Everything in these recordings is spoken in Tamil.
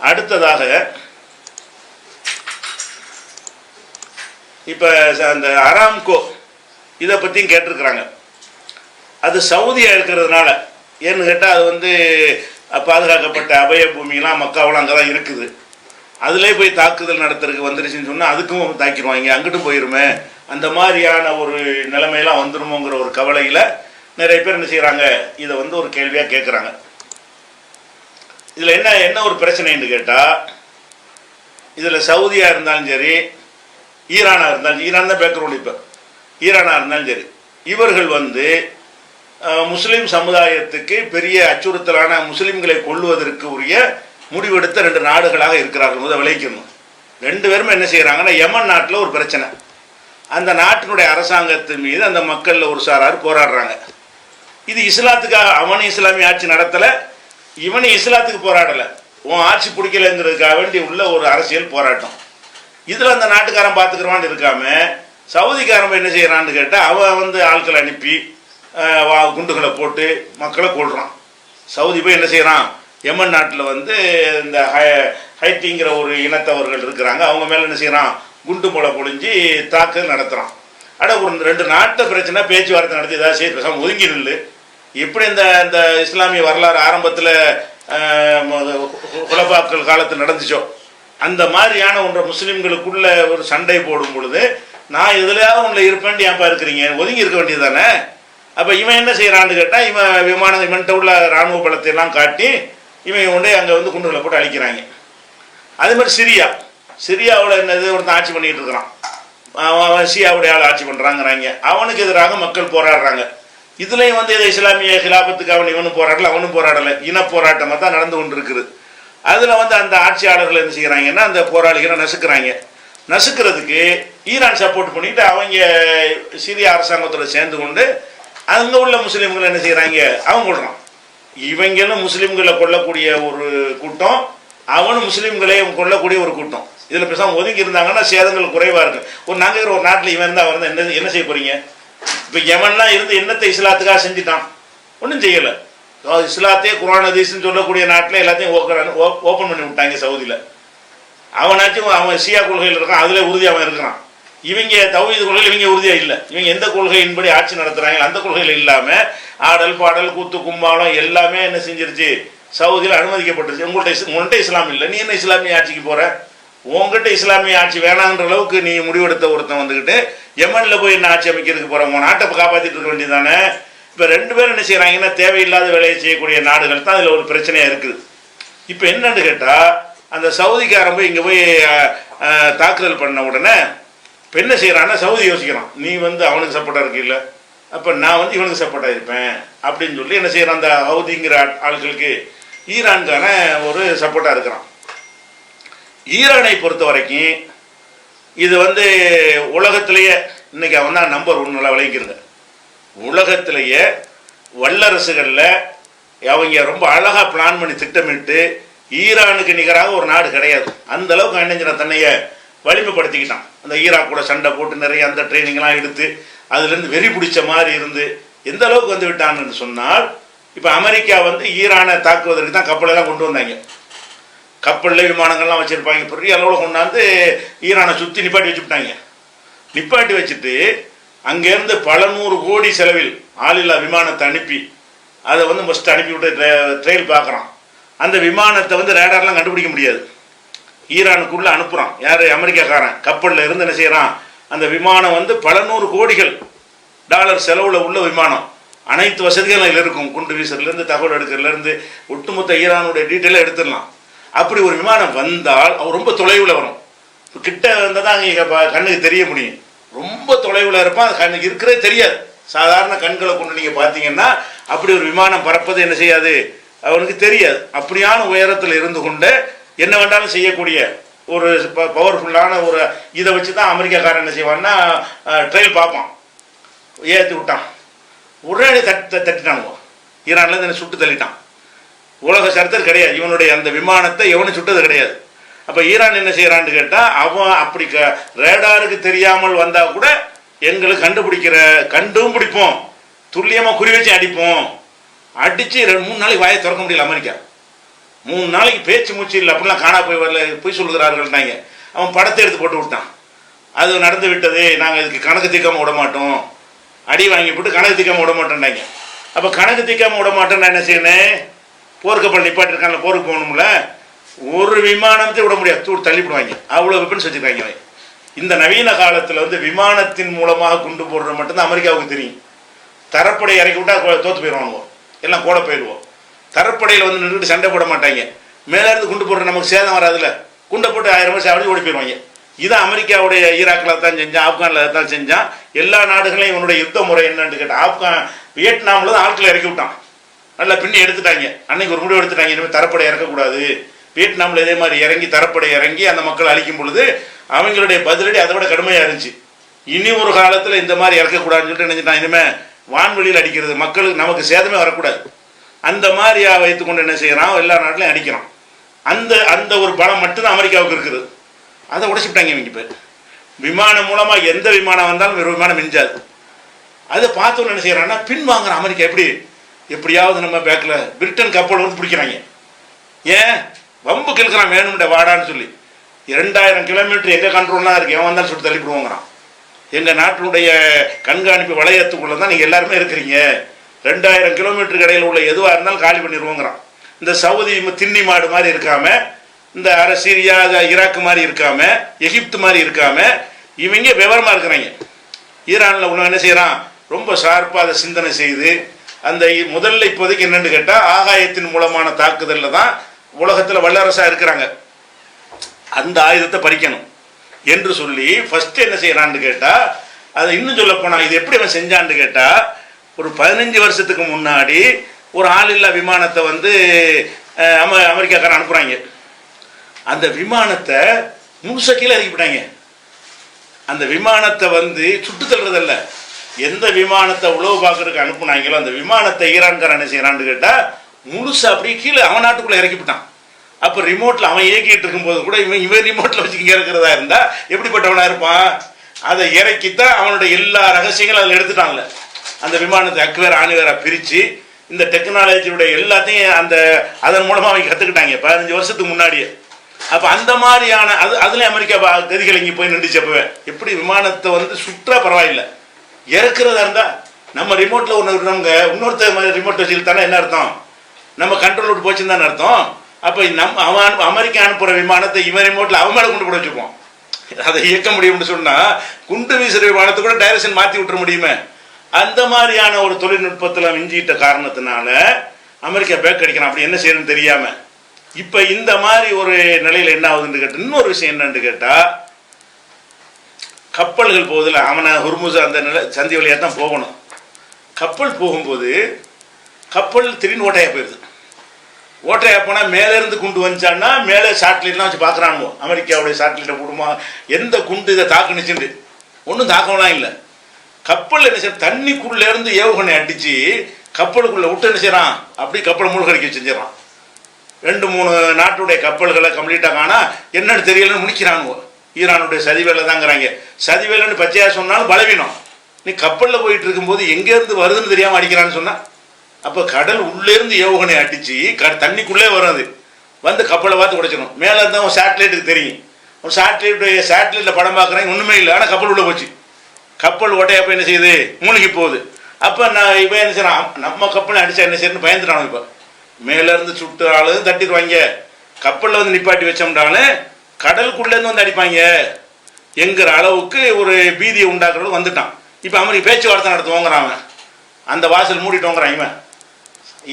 அடுத்ததாக இப்போ அந்த அராம்கோ இதை பற்றியும் கேட்டிருக்கிறாங்க. அது சவுதியாக இருக்கிறதுனால, ஏன்னு கேட்டால் அது வந்து பாதுகாக்கப்பட்ட அபய பூமியெலாம் மக்காவெலாம் அங்கே தான் இருக்குது. அதிலே போய் தாக்குதல் நடத்துறதுக்கு வந்துருச்சுன்னு சொன்னால் அதுக்கும் தாக்கிடுவாங்க, அங்கிட்டும் போயிருமே, அந்த மாதிரியான ஒரு நிலைமையெல்லாம் வந்துடுமோங்கிற ஒரு கவலையில் நிறைய பேர் என்ன செய்கிறாங்க, இதை வந்து ஒரு கேள்வியாக கேட்குறாங்க. இதில் என்ன ஒரு பிரச்சனைன்னு கேட்டால், இதில் சவுதியாக இருந்தாலும் சரி, ஈரானாக இருந்தாலும், ஈரான் தான் பேக்ரவுண்ட், இப்போ ஈரானாக இருந்தாலும் சரி, இவர்கள் வந்து முஸ்லீம் சமுதாயத்துக்கு பெரிய அச்சுறுத்தலான முஸ்லீம்களை கொள்ளுவதற்கு உரிய முடிவெடுத்த 2 நாடுகளாக இருக்கிறார்கள். முதல் விளைக்கணும். 2 பேரும் என்ன செய்கிறாங்கன்னா, யமன் நாட்டில் ஒரு பிரச்சனை, அந்த நாட்டினுடைய அரசாங்கத்தின் மீது அந்த மக்களில் ஒரு சாரார் போராடுறாங்க. இது இஸ்லாத்துக்காக, அவனும் இஸ்லாமிய ஆட்சி நடத்தலை, இவனும் இஸ்லாத்துக்கு போராடலை, உன் ஆட்சி பிடிக்கலைங்கிறதுக்காக வேண்டி உள்ள ஒரு அரசியல் போராட்டம். இதில் அந்த நாட்டுக்காரன் பார்த்துக்கிறவான்னு இருக்காம சவுதிக்காரன் என்ன செய்கிறான்னு கேட்டால், அவன் வந்து ஆட்களை அனுப்பி குண்டுகளை போட்டு மக்களை கொள்கிறான். சவுதி போய் என்ன செய்கிறான், யமன் நாட்டில் வந்து இந்த ஹைட்டிங்கிற ஒரு இனத்தவர்கள் இருக்கிறாங்க, அவங்க மேலே என்ன செய்கிறான், குண்டு மூளை பொழிஞ்சு தாக்குதல் நடத்துகிறான். ஒரு 2 நாட்டு பிரச்சனை பேச்சுவார்த்தை நடத்தி ஏதாவது செய்து பேசாமல் ஒதுங்கி நில்லு. எப்படி இந்த இஸ்லாமிய வரலாறு ஆரம்பத்தில் குலபாக்கள் காலத்தில் நடந்துச்சோ அந்த மாதிரியான ஒன்றை முஸ்லீம்களுக்குள்ள ஒரு சண்டை போடும் பொழுது, நான் எதுலையாவது ஒன்றில் இருப்பேன்ட்டு ஏன்ப்பா இருக்கிறீங்க, ஒதுங்கி இருக்க வேண்டியது தானே. அப்போ இவன் என்ன செய்கிறான்னு கேட்டால், இவன்கிட்ட உள்ள இராணுவ பலத்தை எல்லாம் காட்டி இவன் கொண்டே அங்கே வந்து குண்டுகளை போட்டு அழிக்கிறாங்க. அதே மாதிரி சிரியாவில் என்னது ஒருத்தன் ஆட்சி பண்ணிகிட்டு இருக்கிறான், அவன் சியாவுடைய ஆள் ஆட்சி பண்ணுறாங்கிறாங்க, அவனுக்கு எதிராக மக்கள் போராடுறாங்க. இதுலேயும் வந்து இதை இஸ்லாமிய ஹிலாபத்துக்கு இவனும் போராடலை, அவனும் போராடலை, இன போராட்டமாக தான் நடந்து கொண்டு இருக்குது. அதில் வந்து அந்த ஆட்சியாளர்கள் என்ன செய்கிறாங்கன்னா, அந்த போராளிகளை நசுக்கிறதுக்கு ஈரான் சப்போர்ட் பண்ணிட்டு அவங்க சிரிய அரசாங்கத்தோட சேர்ந்து கொண்டு அங்கே உள்ள முஸ்லீம்களை என்ன செய்கிறாங்க, அவங்க கொள்கிறான். இவங்களும் முஸ்லீம்களை கொல்லக்கூடிய ஒரு கூட்டம், அவனும் முஸ்லீம்களை கொல்லக்கூடிய ஒரு கூட்டம். இதில் பேசாமல் ஒதுங்கி இருந்தாங்கன்னா சேதங்கள் குறைவாக இருக்கும். நாங்கள் இருக்கிற ஒரு நாட்டில் இவன் இருந்தால் அவர் என்ன செய்ய போகிறீங்க? இப்போ எவன்லாம் இருந்து என்னத்தை இஸ்லாத்துக்காக செஞ்சுட்டான், ஒன்றும் செய்யலை. இஸ்லாத்தையே குர்ஆன் ஹதீஸ்ன்னு சொல்லக்கூடிய நாட்டில் எல்லாத்தையும் ஓப்பன் பண்ணி விட்டாங்க சவுதியில். அவனாச்சும் அவன் ஷியா கொள்கையில் இருக்கான், அதில் உறுதி அவன் இருக்கிறான். இவங்க தௌஹீத் கொள்கையில் இவங்க உறுதியாக இல்லை. இவங்க எந்த கொள்கையின்படி ஆட்சி நடத்துகிறாங்க அந்த கொள்கையில் இல்லாமல் ஆடல் பாடல் கூத்து கும்பாலம் எல்லாமே என்ன செஞ்சிருச்சு, சவுதியில் அனுமதிக்கப்பட்டுருச்சு. உங்கள்கிட்ட இஸ்லாம் இல்லை, நீ என்ன இஸ்லாமிய ஆட்சிக்கு போகிற? உங்ககிட்ட இஸ்லாமிய ஆட்சி வேணான்ற அளவுக்கு நீ முடிவெடுத்த ஒருத்தன் வந்துக்கிட்டு யமனில் போய் என்ன ஆட்சி அமைக்கிறதுக்கு போகிற? உன் நாட்டை காப்பாற்றிட்டு இருக்க வேண்டியதானே. இப்போ 2 பேரும் என்ன செய்கிறாங்கன்னா, தேவையில்லாத வேலையை செய்யக்கூடிய நாடுகள் தான் அதில் ஒரு பிரச்சனையாக இருக்குது. இப்போ என்னன்னு கேட்டால், அந்த சவுதிக்காரன் போய் இங்கே போய் தாக்குதல் பண்ண உடனே இப்போ என்ன செய்கிறான்னா, சவுதி யோசிக்கிறான், நீ வந்து அவனுக்கு சப்போர்ட்டாக இருக்கில்ல, அப்போ நான் வந்து இவனுக்கு சப்போர்ட்டாக இருப்பேன் அப்படின்னு சொல்லி என்ன செய்கிறான், அந்த ஹவுதிங்கிற ஆட்களுக்கு ஈரான்கான ஒரு சப்போர்ட்டாக இருக்கிறான். ஈரானை பொறுத்த வரைக்கும் இது வந்து உலகத்திலேயே இன்றைக்கி அவன் தான் நம்பர் 1 விளங்கிருங்க. உலகத்திலேயே வல்லரசுகளில் அவங்க ரொம்ப அழகாக பிளான் பண்ணி திட்டமிட்டு ஈரானுக்கு நிகராக ஒரு நாடு கிடையாது. அந்த அளவுக்கு அணிஞ்சின தன்னையை வலிமைப்படுத்திக்கிட்டான். அந்த ஈராக் கூட சண்டை போட்டு நிறைய அந்த ட்ரைனிங்லாம் எடுத்து அதுலேருந்து வெறி பிடிச்ச மாதிரி இருந்து எந்த அளவுக்கு வந்து விட்டான்னு சொன்னால், இப்போ அமெரிக்கா வந்து ஈரானை தாக்குவதற்கு தான் கப்பலெல்லாம் கொண்டு வந்தாங்க. கப்பலில் விமானங்கள்லாம் வச்சுருப்பாங்க, பெரிய அளவில் கொண்டாந்து ஈரானை சுற்றி நிப்பாட்டி வச்சுட்டாங்க. நிப்பாட்டி வச்சுட்டு அங்கேருந்து பல 100 கோடி செலவில் ஆளில்லா விமானத்தை அனுப்பி அதை வந்து ஃபஸ்ட்டு அனுப்பிவிட்டு ட்ரெயில் பார்க்குறான். அந்த விமானத்தை வந்து ரேடார்லாம் கண்டுபிடிக்க முடியாது. ஈரானுக்குள்ளே அனுப்புகிறான் யார், அமெரிக்காக்காரன். கப்பலில் இருந்து என்ன செய்கிறான், அந்த விமானம் வந்து பல 100 கோடிகள் டாலர் செலவில் உள்ள விமானம். அனைத்து வசதிகளும் அதில் இருக்கும். குண்டு வீசுறதுலேருந்து தகவல் எடுக்கிறதுலேருந்து ஒட்டுமொத்த ஈரானுடைய டீட்டெயிலாக எடுத்துடலாம். அப்படி ஒரு விமானம் வந்தால் அவர் ரொம்ப தொலைவில் வரும். கிட்ட வந்தால் தான் அங்கே கண்ணுக்கு தெரிய முடியும். ரொம்ப தொலைவில் இருப்பான், அது கண்ணுக்கு இருக்கிறதே தெரியாது. சாதாரண கண்களை கொண்டு நீங்கள் பார்த்தீங்கன்னா அப்படி ஒரு விமானம் பறப்பது என்ன செய்யாது, அவனுக்கு தெரியாது. அப்படியான உயரத்தில் இருந்து கொண்டு என்ன வேண்டாலும் செய்யக்கூடிய ஒரு பவர்ஃபுல்லான ஒரு இதை வச்சு தான் அமெரிக்காக்காரன் என்ன செய்வான்னா ட்ரெயில் பார்ப்பான். ஏற்றி விட்டான், உடனே தட்டிட்டானுவோ. ஈரான்லேருந்து என்ன சுட்டு தள்ளிட்டான். உலக சரித்திரம் கிடையாது இவனுடைய அந்த விமானத்தை எவனும் சுட்டது கிடையாது. அப்போ ஈரான் என்ன செய்கிறான்னு கேட்டால், அவன் அப்படி ரேடாருக்கு தெரியாமல் வந்தால் கூட எங்களுக்கு கண்டும் பிடிப்போம், துல்லியமாக குறி வச்சு அடிப்போம். அடித்து 2-3 நாளைக்கு வாயை திறக்க முடியல அமெரிக்கா. 3 நாளைக்கு பேச்சு மூச்சு இல்லை, அப்படிலாம் காணா போய் வரல, போய் சொல்லுகிறார்கள்னாங்க. அவன் படத்தை எடுத்து போட்டு விட்டான். அது நடந்து விட்டது, நாங்கள் இதுக்கு கணக்கு தீர்க்காமல் விட மாட்டோம், அடி வாங்கி போட்டு கணக்கு தீர்க்காமல் விட மாட்டோம்னாங்க. அப்போ கணக்கு தீர்க்காமல் விட மாட்டோம்னா என்ன செய்யணும்? போர்க்கப்பல் நிப்பாட்டிருக்காங்க, போருக்கு போகணும்ல, ஒரு விமானத்தை விட முடியாது, தள்ளிவிடுவாங்க. அவ்வளோ வெப்பன்ஸ் வச்சுருக்காங்க. இந்த நவீன காலத்தில் வந்து விமானத்தின் மூலமாக குண்டு போடுறது மட்டும்தான் அமெரிக்காவுக்கு தெரியும். தரப்படை இறக்கி விட்டால் தோற்று போயிடுவானுவோ, எல்லாம் கூட போயிடுவோம். தரப்படையில் வந்து நின்றுட்டு சண்டை போட மாட்டாங்க. மேலேருந்து குண்டு போடுற நமக்கு சேதம் வராதுல்ல, குண்டை போட்டு 1000 வருஷம் அப்படி ஓடி போயிடுவாங்க. இதான் அமெரிக்காவுடைய ஈராக்கில் தான் செஞ்சான், ஆப்கானில் தான் செஞ்சான். எல்லா நாடுகளையும் இவனுடைய யுத்த முறை என்னன்னு கேட்டால், வியட்நாமில் தான் ஆட்களை இறக்கி விட்டான், நல்லா பின்னி எடுத்துட்டாங்க. அன்னைக்கு ஒரு முடிவு எடுத்துட்டாங்க, இனிமேல் தரப்படை இறக்கக்கூடாது. வியட்நாமில் இதே மாதிரி இறங்கி தரப்படை இறங்கி அந்த மக்களை அழிக்கும் பொழுது அவங்களுடைய பதிலடி அதை விட கடுமையாக இருந்துச்சு. இனி ஒரு காலத்தில் இந்த மாதிரி இறக்கக்கூடாதுன்னு சொல்லிட்டு நினைச்சிட்டான், இனிமேல் வான்வெளியில் அடிக்கிறது, மக்களுக்கு நமக்கு சேதமே வரக்கூடாது, அந்த மாதிரி வைத்துக்கொண்டு என்ன செய்கிறான், எல்லா நாட்டிலையும் அடிக்கிறான். அந்த அந்த ஒரு பலம் மட்டும்தான் அமெரிக்காவுக்கு இருக்குது. அதை உடைச்சிட்டாங்க இவங்க. இப்போ விமானம் மூலமாக எந்த விமானம் வந்தாலும் ஒரு விமானம் மிஞ்சாது. அதை பார்த்தோன்னு என்ன செய்கிறான்னா, பின் வாங்குறான் அமெரிக்கா. எப்படியாவது நம்ம பேக்கில் பிரிட்டன் கப்பல் வந்து பிடிக்கிறாங்க. ஏன் வம்பு கிழக்கிறான், வேணும்ட வாடான்னு சொல்லி. 2000 கிலோமீட்டர் எங்கள் கண்ட்ரோல்லாம் இருக்குது, எவன் வந்தாலும் சுட்டு தள்ளிவிடுவோங்கிறான். எங்கள் நாட்டினுடைய கண்காணிப்பு வளையத்துக்குள்ளே தான் நீங்கள் எல்லாருமே இருக்கிறீங்க, 2000 கிலோமீட்டருக்கு இடையில் உள்ள எதுவாக இருந்தாலும் காலி பண்ணிடுவோங்கிறான். இந்த சவுதி திண்ணி மாடு மாதிரி இருக்காமல், இந்த சிரியா ஈராக்கு மாதிரி இருக்காமல், எகிப்து மாதிரி இருக்காமல், இவங்க விவரமாக இருக்கிறாங்க. ஈரானில் உள்ள என்ன செய்கிறான், ரொம்ப ஷார்ப்பாக அதை சிந்தனை செய்து, அந்த முதல்ல இப்போதைக்கு என்னென்னு கேட்டால், ஆகாயத்தின் மூலமான தாக்குதலில் தான் உலகத்தில் வல்லரசாக இருக்கிறாங்க. அந்த ஆயுதத்தை பறிக்கணும் என்று சொல்லி ஃபஸ்ட்டு என்ன செய்கிறான்னு கேட்டால், அதை இன்னும் சொல்ல போனால் இது எப்படி அவன் செஞ்சான்னு கேட்டால், ஒரு 15 வருஷத்துக்கு முன்னாடி ஒரு ஆளில்லா விமானத்தை வந்து அமெரிக்காக்காரன் அனுப்புகிறாங்க. அந்த விமானத்தை முழுச கீழே இறக்கிவிட்டாங்க. அந்த விமானத்தை வந்து சுட்டு தள்ளுறதில்ல, எந்த விமானத்தை உளவு பார்க்கறதுக்கு அனுப்புனாங்களோ அந்த விமானத்தை ஈரான்காரன் என்ன செய்கிறான்னு கேட்டால், முழுசா அப்படியே கீழே அவன் நாட்டுக்குள்ளே இறக்கிவிட்டான். அப்போ ரிமோட்டில் அவன் இயக்கிட்டு இருக்கும்போது கூட இவன் ரிமோட்டில் வச்சு இங்கே இருக்கிறதா இருந்தால் எப்படிப்பட்டவனாக இருப்பான்? அதை இறக்கித்தான் அவனுடைய எல்லா ரகசியங்களும் அதில் எடுத்துட்டான்ல. அந்த விமானத்தை அக்வேர் ஆணிவேராக பிரித்து இந்த டெக்னாலஜியுடைய எல்லாத்தையும் அதன் மூலமாக அவங்க கற்றுக்கிட்டாங்க 15 வருஷத்துக்கு முன்னாடியே. அப்போ அந்த மாதிரியான அதுலேயும் அமெரிக்கா கதிகள் இங்கே போய் நின்றுச்சு. அப்போவே எப்படி விமானத்தை வந்து சுற்றா பரவாயில்லை, இறக்குறதா இருந்தால் நம்ம ரிமோட்டில் இன்னொருத்தர் ரிமோட் வச்சுக்கிட்டானா என்ன அர்த்தம்? நம்ம கண்ட்ரோல் விட்டு போச்சுன்னு தானே அர்த்தம். அப்போ அவன் அமெரிக்கா அனுப்புகிற விமானத்தை இவன் ரிமோட்டில் அவன் மேலே கொண்டு கூட வச்சுப்போம், அதை இயக்க முடியும்னு சொன்னால் குண்டு வீசுகிற விமானத்தை கூட டைரக்ஷன் மாற்றி விட்டுற முடியுமே. அந்த மாதிரியான ஒரு தொழில்நுட்பத்தில் மிஞ்சிட்ட காரணத்தினால அமெரிக்கா பேக் அடிக்கிறான். அப்படி என்ன செய்யணும்னு தெரியாமல். இப்போ இந்த மாதிரி ஒரு நிலையில் என்ன ஆகுதுன்னு கேட்டால், இன்னொரு விஷயம் என்னன்னு கேட்டால், கப்பல்கள் போகுதில்ல, அவனை ஹுர்முஸ் அந்த சந்தி வழியாக தான் போகணும். கப்பல் போகும்போது கப்பல் திடீர்னு ஓட்டையாக போயிடுது. ஓட்டையாக போனால் மேலேருந்து குண்டு வந்துச்சான்னா மேலே சாட்டிலைட்லாம் வச்சு பார்க்குறானுவோ, அமெரிக்காவுடைய சாட்டிலைட்டை போடுமா எந்த குண்டு இதை தாக்குனுச்சுண்டு. ஒன்றும் தாக்கம்லாம் இல்லை. கப்பல் என்ன செய்ய, தண்ணிக்குள்ளேருந்து ஏவுகணை அடித்து கப்பலுக்குள்ளே விட்டு என்ன செய்கிறான், அப்படி கப்பலை மூழ்கடிக்க செஞ்சிடறான். 2-3 நாட்டுடைய கப்பல்களை கம்ப்ளீட்டாக காணா என்னன்னு தெரியலன்னு முடிக்கிறானுவோ. ஈரானுடைய சதிவேலை தாங்கிறாங்க. சதிவேலைன்னு பச்சையாக சொன்னாலும் பலவீனம். நீ கப்பலில் போயிட்டு இருக்கும்போது எங்கேருந்து வருதுன்னு தெரியாமல் அடிக்கிறான்னு சொன்னால், அப்போ கடல் உள்ளேருந்து ஏவுகணை அடித்து தண்ணிக்குள்ளே வரும். அது வந்து கப்பலை பார்த்து உடைச்சிடும். மேலே இருந்தால் ஒரு சேட்டலைட்டுக்கு தெரியும், ஒரு சேட்டலைட்டில் படம் பார்க்குறாங்க, ஒன்றுமே இல்லை, ஆனால் கப்பல் உள்ளே போச்சு. கப்பல் ஓட்டையப்போ என்ன செய்யுது, மூழ்கி போகுது. அப்போ நான் இப்போ என்ன செய்யறான், நம்ம கப்பலை அடித்தா என்ன செய்யணும்னு பயந்துட்டானு. இப்போ மேலேருந்து சுட்டு ஆளும் தட்டிடுவாங்க, கப்பலில் வந்து நிப்பாட்டி வச்சோம்னாலும் கடலுக்குள்ளேருந்து வந்து அடிப்பாங்க என்கிற அளவுக்கு ஒரு பீதியை உண்டாக்குறது வந்துட்டான். இப்போ அமெரிக்கா பேச்சுவார்த்தை நடத்துவோங்கிறான், அந்த வாசல் மூடிட்டோங்கிறான். இவன்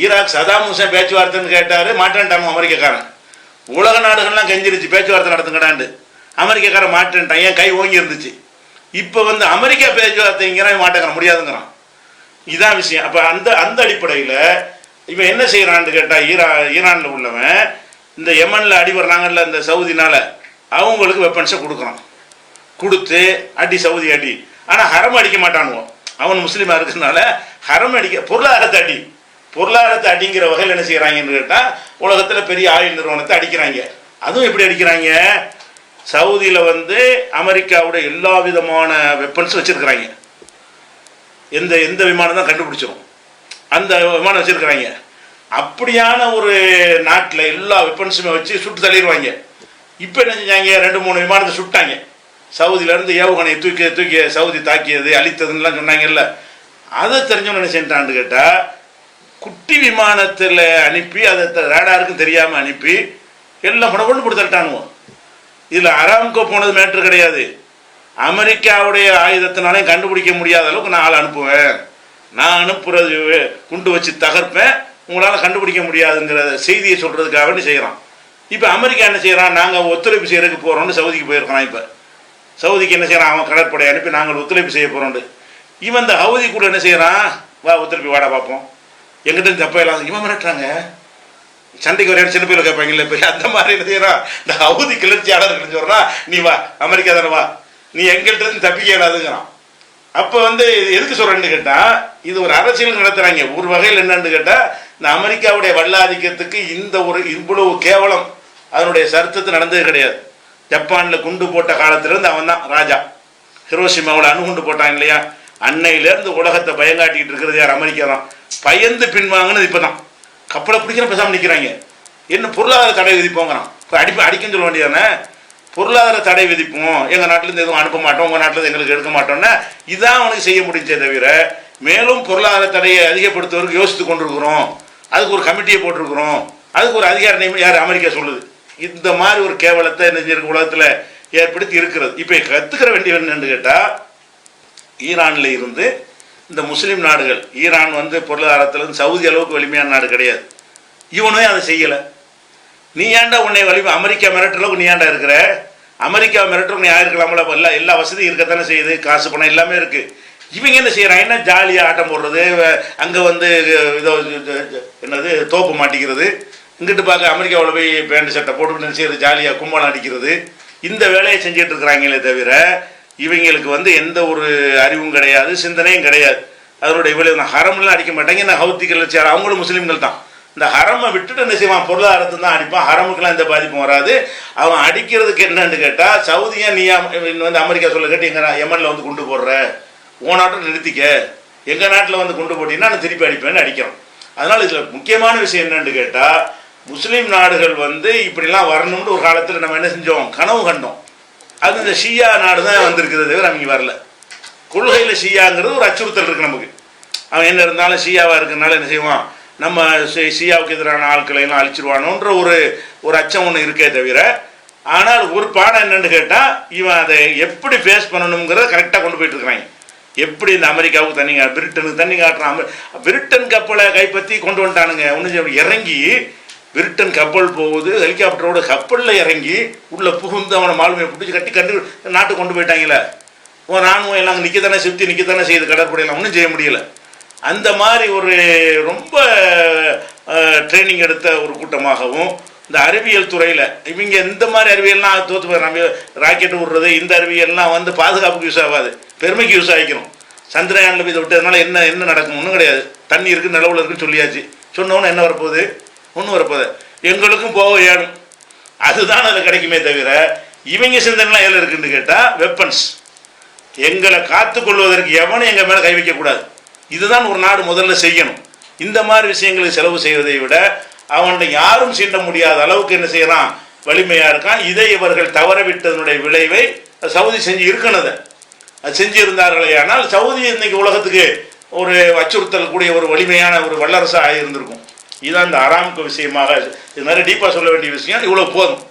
ஈராக் சதாம் ஹுசேன் பேச்சுவார்த்தைன்னு கேட்டார், மாட்டேன்ட்டான் அமெரிக்காக்காரன். உலக நாடுகள்லாம் கெஞ்சிருச்சு பேச்சுவார்த்தை நடத்துங்கடாண்டு, அமெரிக்காக்காரன் மாட்டேன்ட்டான், ஏன் கை ஓங்கி இருந்துச்சு. இப்போ வந்து அமெரிக்கா பேச்சுவார்த்தைங்கிறான், மாட்டேங்கிறான், முடியாதுங்கிறான். இதான் விஷயம். அப்போ அந்த அடிப்படையில் இவன் என்ன செய்கிறான்னு கேட்டால், ஈரானில் உள்ளவன் இந்த யமனில் அடி வர்றாங்கல்ல இந்த சவுதினால், அவங்களுக்கு வெப்பன்ஸை கொடுக்குறான். கொடுத்து அடி சவுதி அடி, ஆனால் ஹரம் அடிக்க மாட்டானுவோம். அவன் முஸ்லீமாக இருக்கிறதுனால ஹரம் அடிக்க, பொருளாதாரத்தை அடிங்கிற வகையில் என்ன செய்கிறாங்கன்னு கேட்டால், உலகத்தில் பெரிய ஆயுள் நிறுவனத்தை அடிக்கிறாங்க. அதுவும் எப்படி அடிக்கிறாங்க, சவுதியில் வந்து அமெரிக்காவோட எல்லா விதமான வெப்பன்ஸ் வச்சுருக்கிறாங்க. எந்த விமானம் தான் கண்டுபிடிச்சிடும், அந்த விமானம் வச்சுருக்கிறாங்க. அப்படியான ஒரு நாட்டில் எல்லா வெப்பன்ஸுமே வச்சு சுட்டு தள்ளிடுவாங்க. இப்போ என்ன செஞ்சாங்க, 2-3 விமானத்தை சுட்டாங்க. சவுதியிலேருந்து ஏவுகணையை தூக்கி சவுதி தாக்கியது அழித்ததுன்னெலாம் சொன்னாங்கல்ல. அதை தெரிஞ்சவங்க என்ன செஞ்சான்னு கேட்டால், குட்டி விமானத்தில் அனுப்பி அதை ரேடாருக்கும் தெரியாமல் அனுப்பி எல்லாம் பணம் போட்டு தள்ளிட்டானுவோம். இதில் அராம்கோ போனது மேட்ரு கிடையாது. அமெரிக்காவுடைய ஆயுதத்தினாலையும் கண்டுபிடிக்க முடியாத அளவுக்கு நான் ஆள் அனுப்புவேன், நான் அனுப்புறது குண்டு வச்சு தகர்ப்பேன், உங்களால் கண்டுபிடிக்க முடியாதுங்கிற செய்தியை சொல்கிறதுக்காக வேண்டி செய்கிறான். இப்போ அமெரிக்கா என்ன செய்கிறான், நாங்கள் ஒத்துழைப்பு செய்கிறதுக்கு போகிறோன்னு சவுதிக்கு போயிருக்கிறான். இப்போ சவுதிக்கு என்ன செய்கிறான், அவன் கடற்படை அனுப்பி நாங்கள் ஒத்துழைப்பு செய்ய போகிறோண்டு. இவன் இந்த ஹவுதி கூட என்ன செய்கிறான், வா ஒத்துழைப்பு வாடா பார்ப்போம், எங்கிட்ட தப்பையெல்லாம் இவன் மிரட்டுறாங்க. சண்டைக்கு ஒரு சின்ன பேர் கேட்பாங்கல்ல, இப்போ அந்த மாதிரி என்ன செய்யறான், இந்த ஹவுதி கிளர்ச்சியாளர் சொல்கிறான், நீ வா அமெரிக்கா தானே வா, நீ எங்கள்கிட்ட இருந்து தப்பிக்க இயலாதுங்கிறான். அப்போ வந்து எதுக்கு சொல்கிறேன்னு கேட்டால், இது ஒரு அரசியல் நடத்துகிறாங்க. ஒரு வகையில் என்னன்னு கேட்டால், இந்த அமெரிக்காவுடைய வல்லாதிக்கத்துக்கு இந்த ஒரு இவ்வளவு கேவலம் அதனுடைய சரித்திரத்தை நடந்தது கிடையாது. ஜப்பானில் குண்டு போட்ட காலத்திலேருந்து அவன் தான் ராஜா. ஹிரோஷிமாவில் அணுகுண்டு போட்டாங்க இல்லையா, அன்னையிலேருந்து உலகத்தை பயங்காட்டிக்கிட்டு இருக்கிறது யார், அமெரிக்கா தான். பயந்து பின்வாங்கினது இப்போ தான். கப்பலை பிடிக்கிற பேசாமல் நிற்கிறாங்க. என்ன பொருளாதார தடை விதிப்போங்கிறான். இப்போ அடிக்கன்னு சொல்ல வேண்டியதானே, பொருளாதார தடை விதிப்போம், எங்கள் நாட்டிலேருந்து எதுவும் அனுப்ப மாட்டோம், உங்கள் நாட்டிலேருந்து எங்களுக்கு எடுக்க மாட்டோம்னா இதான் அவனுக்கு செய்ய முடிஞ்சே தவிர, மேலும் பொருளாதார தடையை அதிகப்படுத்துவதற்கு யோசித்து கொண்டிருக்கிறோம், அதுக்கு ஒரு கமிட்டியை போட்டிருக்கிறோம், அதுக்கு ஒரு அதிகார நியமனம் யார், அமெரிக்கா சொல்லுது. இந்த மாதிரி ஒரு கேவலத்தை என்ன உலகத்தில் ஏற்படுத்தி இருக்கிறது. இப்போ கற்றுக்கிற வேண்டிய என்னன்னு கேட்டால், ஈரானில் இருந்து இந்த முஸ்லீம் நாடுகள், ஈரான் வந்து பொருளாதாரத்தில் சவுதி அளவுக்கு வலிமையான நாடு கிடையாது, இவனே அதை செய்யலை. நீ ஏன்டா உன்னை வலிமை, அமெரிக்கா மிரட்டுற அளவுக்கு நீ ஏன்டா இருக்கிற, அமெரிக்கா மிரட்டுறவங்க நீ ஆயிருக்கலாமல, எல்லா வசதியும் இருக்கத்தானே செய்யுது, காசு பணம் எல்லாமே இருக்குது. இவங்க என்ன செய்கிறாங்கன்னா ஜாலியாக ஆட்டம் போடுறது, அங்கே வந்து இதோ என்னது தோப்பு மாட்டிக்கிறது, இங்கிட்டு பார்க்க அமெரிக்காவில் போய் பேண்ட் சட்டை போட்டுக்கிட்டு செய்கிறது, ஜாலியாக கும்பலம் அடிக்கிறது, இந்த வேலையை செஞ்சுட்டு இருக்கிறாங்களே தவிர இவங்களுக்கு வந்து எந்த ஒரு அறிவும் கிடையாது, சிந்தனையும் கிடையாது. அதனுடைய விளைவு ஹரம்லாம் அடிக்க மாட்டாங்க. நான் ஹவுதி கிளர்ச்சியாளர் அவங்களும் முஸ்லீம்கள் தான். இந்த ஹரமை விட்டுட்டு என்ன செய்வான், பொருளாதாரத்தை தான் அடிப்பான். ஹரமுக்கெல்லாம் எந்த பாதிப்பும் வராது. அவன் அடிக்கிறதுக்கு என்னன்னு கேட்டால், சவுதியா நீயா வந்து அமெரிக்கா சொல்ல கேட்டு எங்கள் யமனில் வந்து குண்டு போடுற, உன் நாட்டில் நிறுத்திக்க, எங்கள் நாட்டில் வந்து குண்டு போட்டிங்கன்னா நான் திருப்பி அடிப்பேன்னு அடிக்கிறோம். அதனால் இதில் முக்கியமான விஷயம் என்னன்னு கேட்டால், முஸ்லீம் நாடுகள் வந்து இப்படிலாம் வரணும்னு ஒரு காலத்தில் நம்ம என்ன செஞ்சோம், கனவு கண்டோம். அது இந்த ஷியா நாடு தான் வந்திருக்கிறது தவிர அவங்க வரல. கொள்கையில் ஷியாங்கிறது ஒரு அச்சுறுத்தல் இருக்குது நமக்கு. அவன் என்ன இருந்தாலும் ஷியாவாக இருக்கிறனால என்ன செய்வான், நம்ம ஷியாவுக்கு எதிரான ஆட்களை எல்லாம் அழிச்சிருவானோன்ற ஒரு அச்சம் ஒன்று இருக்கே தவிர, ஆனால் ஒரு பாடம் என்னன்னு கேட்டால், இவன் அதை எப்படி ஃபேஸ் பண்ணணுங்கிறத கரெக்டாக கொண்டு போயிட்டு இருக்கிறாங்க. எப்படி இந்த அமெரிக்காவுக்கு தண்ணி, பிரிட்டனுக்கு தண்ணி காட்டுறான். பிரிட்டன் கப்பலை கைப்பற்றி கொண்டு வந்துட்டானுங்க. ஒன்று இறங்கி பிரிட்டன் கப்பல் போகுது, ஹெலிகாப்டரோட கப்பலில் இறங்கி உள்ளே புகுந்து அவனை மாலுமையை பிடிச்சி கட்டி நாட்டுக்கு கொண்டு போயிட்டாங்களே. உன் ராணுவம் எல்லாம் நிற்கத்தானே, சுற்றி நிற்கத்தானே செய்யுது, கடற்படையெல்லாம் ஒன்றும் செய்ய முடியலை. அந்த மாதிரி ஒரு ரொம்ப ட்ரைனிங் எடுத்த ஒரு கூட்டமாகவும், இந்த அறிவியல் துறையில் இவங்க இந்த மாதிரி அறிவியல்லாம் தோற்று போயிடறாங்க. ராக்கெட் விடுறது, இந்த அறிவியல்லாம் வந்து பாதுகாப்புக்கு யூஸ் ஆகாது, பெருமைக்கு யூஸ் ஆகிக்கணும். சந்திரயானில் போய் இதை விட்டதுனால என்ன நடக்கும், ஒன்றும் கிடையாது. தண்ணி இருக்குது, நிலவில் இருக்குன்னு சொல்லியாச்சு. சொன்னோன்னு என்ன வரப்போகுது, ஒன்றும் வரப்போகுது. எங்களுக்கும் போக ஏணும், அதுதான் அதில் கிடைக்குமே தவிர இவங்க சிந்தனைலாம் எதில் இருக்குன்னு கேட்டால், வெப்பன்ஸ். எங்களை காத்துக்கொள்வதற்கு எவனும் எங்கள் மேலே கை வைக்கக்கூடாது. இதுதான் ஒரு நாடு முதல்ல செய்யணும். இந்த மாதிரி விஷயங்களுக்கு செலவு செய்வதை விட அவன்கிட்ட யாரும் சீண்ட முடியாத அளவுக்கு என்ன செய்யறான், வலிமையாக இருக்கான். இதை இவர்கள் தவறவிட்டதனுடைய விளைவை சவுதி செஞ்சு இருக்கணும். அது செஞ்சு இருந்தார்களே ஆனால் சவுதி இன்னைக்கு உலகத்துக்கு ஒரு அச்சுறுத்தல் கூடிய ஒரு வலிமையான ஒரு வல்லரசாக இருந்திருக்கும். இதுதான் இந்த அராம்கோ விஷயமாக. இது நிறைய டீப்பாக சொல்ல வேண்டிய விஷயம். இவ்வளோ போதும்.